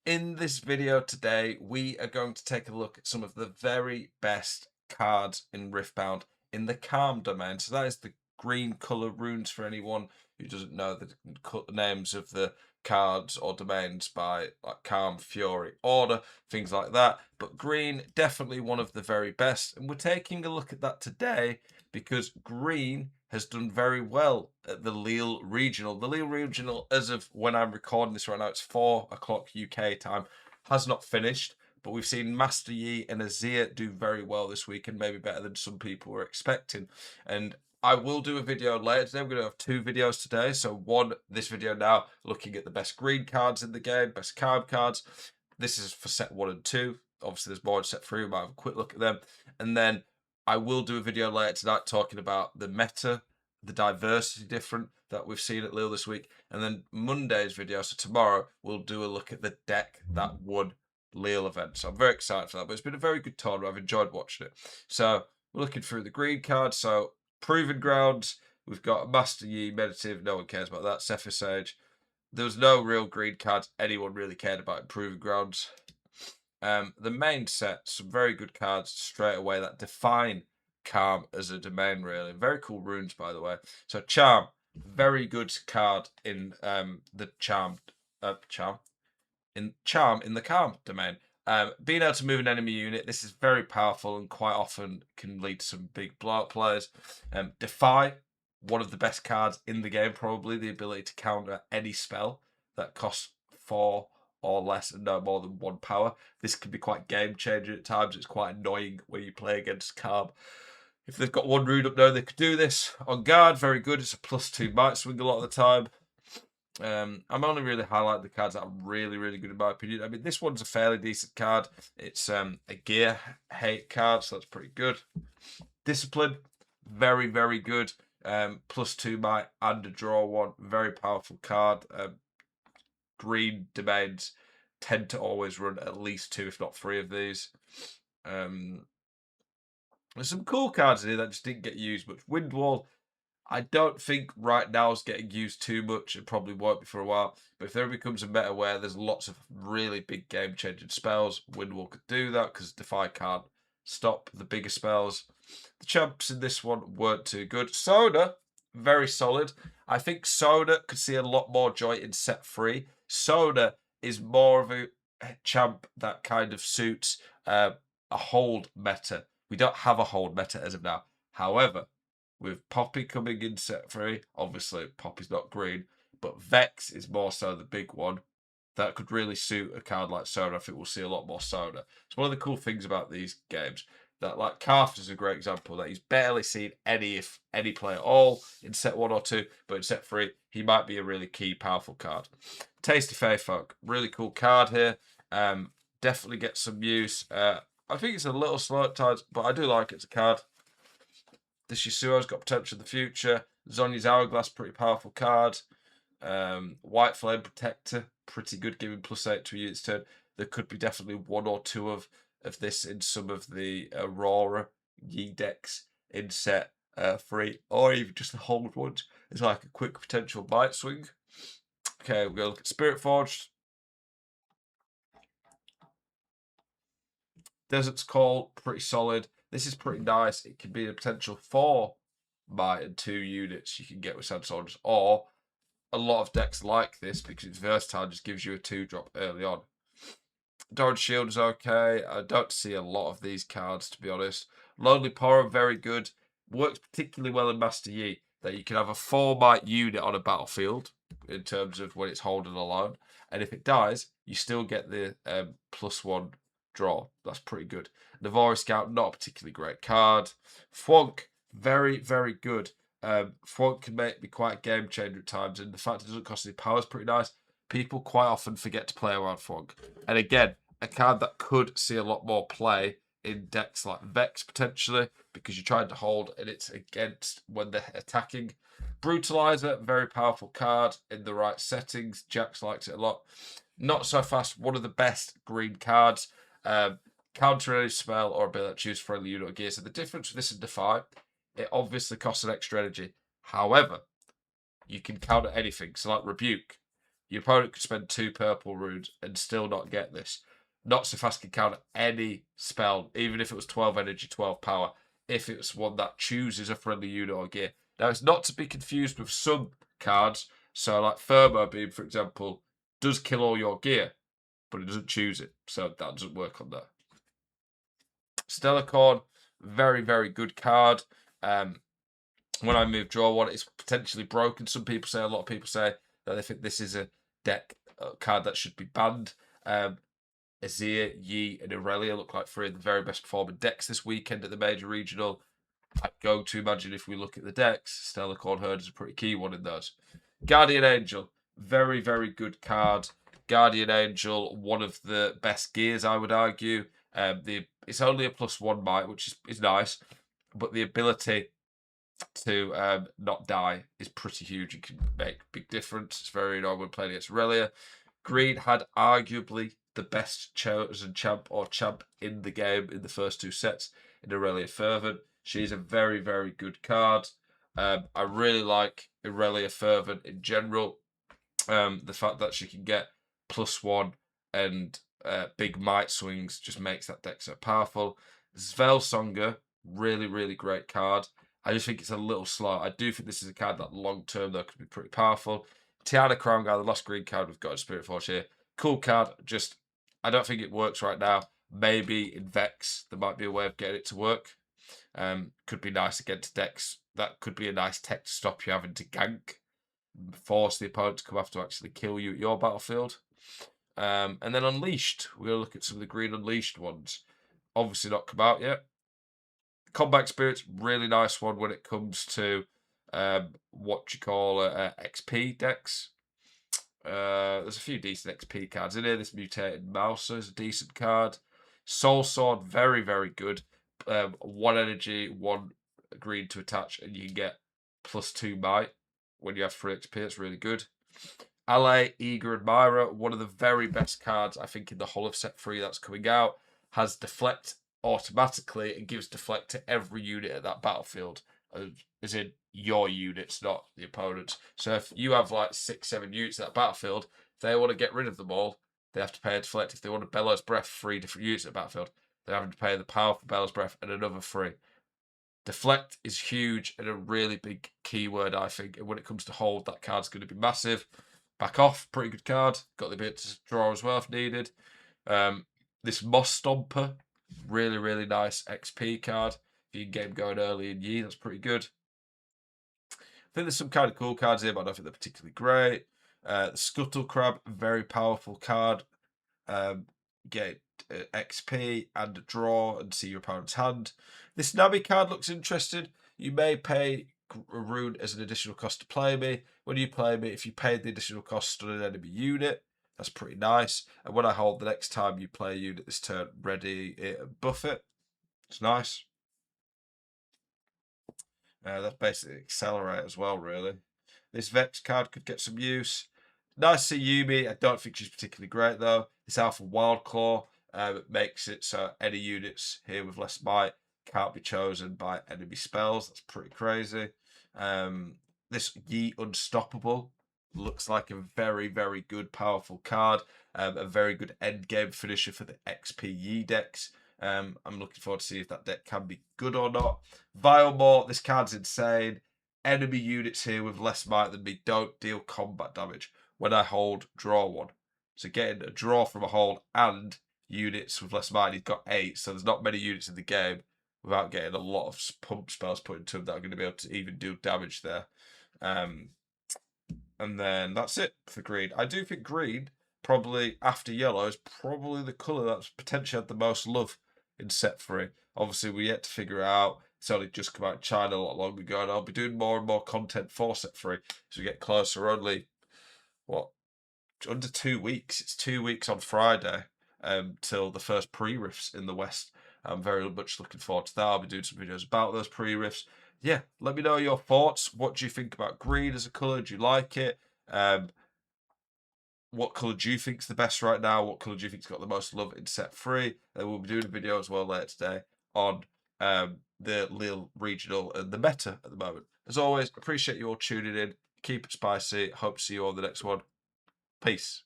In this video today, we are going to take a look at some of the very best cards in Riftbound in the Calm domain. So that is the green colour runes for anyone who doesn't know the names of the cards or domains by like Calm, Fury, Order, things like that. But green, definitely one of the very best. And we're taking a look at that today because green has done very well at the Lille Regional. The Lille Regional, as of when I'm recording this right now, it's 4 o'clock UK time, has not finished, but we've seen Master Yi and Azir do very well this week and maybe better than some people were expecting. And I will do a video later today. We're going to have 2 videos today. So one, this video now, looking at the best green cards in the game, best card cards. This is for set 1 and 2. Obviously, there's more in set 3. We might have a quick look at them. And then I will do a video later tonight talking about the meta, the diversity different that we've seen at Lille this week. And then Monday's video, so tomorrow, we'll do a look at the deck that won Lille event. So I'm very excited for that. But it's been a very good tournament. I've enjoyed watching it. So we're looking through the green cards. So Proving Grounds, we've got Master Yi, Meditative, no one cares about that. Sephir Sage. There was no real green cards anyone really cared about in Proving Grounds. The main set, some very good cards straight away that define Calm as a domain, really. Very cool runes, by the way. So Charm, very good card in the Charm in the Calm domain. Being able to move an enemy unit, this is very powerful and quite often can lead to some big blowout players. Defy, one of the best cards in the game, probably. The ability to counter any spell that costs 4 or less and no more than 1 power. This can be quite game changing at times. It's quite annoying when you play against Calm. If they've got 1 rune up there, they could do this. On guard, very good. It's a +2 might swing a lot of the time. I'm only really highlighting the cards that are really, really good in my opinion. I mean, this one's a fairly decent card. It's a gear hate card, so that's pretty good. Discipline, very, very good. +2 might and a draw 1. Very powerful card. Green domains tend to always run at least 2, if not 3 of these. There's some cool cards in here that just didn't get used much. Windwall, I don't think right now is getting used too much. It probably won't be for a while. But if there becomes a meta where there's lots of really big game-changing spells, Windwall could do that because Defy can't stop the bigger spells. The champs in this one weren't too good. Soda, very solid. I think Soda could see a lot more joy in set 3. Soda is more of a champ that kind of suits a hold meta. We don't have a hold meta as of now. However, with Poppy coming in set 3, obviously Poppy's not green, but Vex is more so the big one that could really suit a card like Soda. I think we'll see a lot more Soda. It's one of the cool things about these games that, like, Karth is a great example that he's barely seen any, if any, play at all in set 1 or 2, but in set 3 he might be a really key, powerful card. Tasty Fey Folk, really cool card here. Definitely get some use. I think it's a little slow at times, but I do like it as a card. This Yasuo's got potential in the future. Zhonya's Hourglass, pretty powerful card. White Flame Protector, pretty good, giving +8 to a unit's turn. There could be definitely 1 or 2 of this in some of the Aurora Yi decks in set 3, or even just the hold ones. It's like a quick potential bite swing. Okay, we're going to look at Spirit Forged. Desert's Call, pretty solid. This is pretty nice. It could be a potential 4 might and 2 units you can get with Sand Soldiers, or a lot of decks like this because it's versatile, just gives you a 2-drop early on. Doran Shield is okay. I don't see a lot of these cards, to be honest. Lonely Porra, very good. Works particularly well in Master Yi, that you can have a 4 might unit on a battlefield in terms of when it's holding alone. And if it dies, you still get the +1 draw. That's pretty good. Navori Scout, not a particularly great card. Fwonk, very, very good. Fwonk can be quite a game changer at times, and the fact it doesn't cost any power is pretty nice. People quite often forget to play around Fwonk. And again, a card that could see a lot more play in decks like Vex, potentially, because you're trying to hold and it's against when they're attacking. Brutalizer, very powerful card in the right settings. Jax likes it a lot. Not so fast, one of the best green cards. Counter any spell or ability to choose friendly unit or gear. So the difference with this and Defy, it obviously costs an extra energy. However, you can counter anything. So like Rebuke, Your opponent could spend 2 purple runes and still not get this. Not so fast can counter any spell, even if it was 12 energy, 12 power, if it's one that chooses a friendly unit or gear. Now, it's not to be confused with some cards. So, like Thermo Beam, for example, does kill all your gear, but it doesn't choose it. So, that doesn't work on that. Stellar Corn, very, very good card. When I move draw one, it's potentially broken. Some people say, a lot of people say that they think this is a deck card that should be banned. Azir, Yi, and Irelia look like 3 of the very best performing decks this weekend at the Major Regional. I go to imagine if we look at the decks, Stellar Corn Herd is a pretty key one in those. Guardian Angel, very, very good card. Guardian Angel, one of the best gears, I would argue. It's only a +1 might, which is nice, but the ability to not die is pretty huge. It can make a big difference. It's very annoying when playing against Aurelia. Green had arguably the best chosen champ or champ in the game in the first 2 sets in Aurelia Fervent. She's a very, very good card. I really like Aurelia Fervent in general. The fact that she can get +1 and big might swings just makes that deck so powerful. Svelsonga, really, really great card. I just think it's a little slow. I do think this is a card that long term, though, could be pretty powerful. Tiana Crown Guy, the last green card we've got in Spirit Forge here. Cool card, just I don't think it works right now. Maybe in Vex, there might be a way of getting it to work. Could be nice against decks. That could be a nice tech to stop you having to gank. Force the opponent to come after to actually kill you at your battlefield. And then Unleashed. We're going to look at some of the green Unleashed ones. Obviously not come out yet. Combat Spirit's really nice one when it comes to what you call XP decks. There's a few decent XP cards in here. This Mutated Mouser is a decent card. Soul Sword, very, very good. 1 energy, 1 green to attach, and you can get +2 might when you have 3 XP. It's really good. Ally, Eager Admirer, one of the very best cards, I think, in the whole of set 3 that's coming out, has Deflect automatically and gives Deflect to every unit at that battlefield. As in your units, not the opponent's. So if you have like 6, 7 units at that battlefield, if they want to get rid of them all, they have to pay a Deflect. If they want a Bellows Breath, 3 different units at the battlefield, they're having to pay the powerful Bellows Breath and another 3. Deflect is huge and a really big keyword, I think. And when it comes to hold, that card's going to be massive. Back Off, pretty good card. Got the ability to draw as well if needed. This Moss Stomper, really, really nice XP card. If you can get him going early in Yi, that's pretty good. I think there's some kind of cool cards here, but I don't think they're particularly great. The Scuttle Crab, very powerful card. Get XP and a draw and see your opponent's hand. This Nami card looks interesting. You may pay a rune as an additional cost to play me. When you play me, if you paid the additional cost on an enemy unit, that's pretty nice. And when I hold, the next time you play a unit this turn, ready it and buff it. It's nice. That's basically Accelerate as well, really. This Vex card could get some use. Nice to see Yumi. I don't think she's particularly great, though. This Alpha Wildclaw makes it so any units here with less might can't be chosen by enemy spells. That's pretty crazy. This Yi Unstoppable looks like a very, very good, powerful card. A very good end game finisher for the XP Yi decks. I'm looking forward to see if that deck can be good or not. Vilemore, this card's insane. Enemy units here with less might than me don't deal combat damage. When I hold, draw 1. So getting a draw from a hold and units with less might, he's got 8. So there's not many units in the game without getting a lot of pump spells put into him that are going to be able to even do damage there. And then that's it for green. I do think green, probably after yellow, is probably the colour that's potentially had the most love in set 3. Obviously, we're yet to figure it out. It's only just come out in China a lot long ago, and I'll be doing more and more content for set 3 as we get closer. Only, under 2 weeks. It's 2 weeks on Friday till the first pre-riffs in the West. I'm very much looking forward to that. I'll be doing some videos about those pre-riffs. Yeah, let me know your thoughts. What do you think about green as a colour? Do you like it? What colour do you think is the best right now? What colour do you think's got the most love in set 3? And we'll be doing a video as well later today on the Lille Regional and the meta at the moment. As always, appreciate you all tuning in. Keep it spicy. Hope to see you on the next one. Peace.